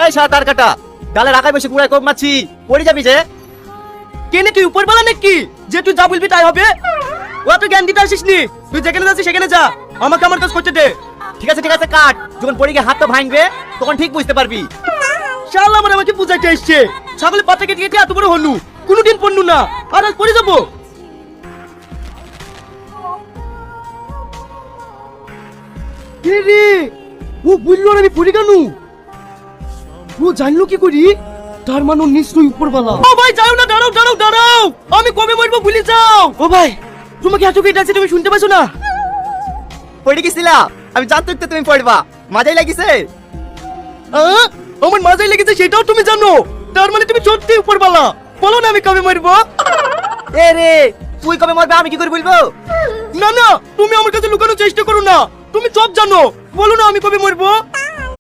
এই সারা তার কাটা গালে রাখায় বসে কুড়ায় কোপ মারছি, পড়ে যাবি যে। কেনে তুই উপর বলা নাকি যে তুই যা বলবি তাই হবে? ও তো জ্ঞান দিতে আসিস নি, তুই যেখানে যাচ্ছিস সেখানে যা, আমাকে আমার কাজ করতে দে। ঠিক আছে কাট, যখন পড়ে গিয়ে হাতটা ভাঙবে তখন ঠিক বুঝতে পারবি। শালা আমার আমাকে বুঝাইতে এসছে, ছাগলের পাতা কেটে কেটে এত বড় হনু, কোনোদিন পড়নু না, আর আজ পড়ে যাবো। রে ও বললো না আমি পড়ে কেন? ও জানলো কি করি? তার মানে ও নিশ্চয়ই উপরওয়ালা। ও ভাই যাও না, দাঁড়াও দাঁড়াও দাঁড়াও, আমি কবে মরবো ভুলে যাও। ও ভাই তোমাকে এত কি ডাকছে তুমি শুনতে পাচ্ছ না? পড়ে গেছিলা, আমি জানতো তো তুমি পড়বা, মাজাই লাগিছে। আমার মাজাই লেগেছে সেটাও তুমি জানো, তার মানে তুমি সত্যি উপরওয়ালা। বলো না আমি কবে মরবো? এ রে তুই কবে মরবে আমি কি করে বলবো? না না তুমি আমার কাছে লুকানোর চেষ্টা করো না, তুমি সব জানো, বলো না আমি কবে মরবো?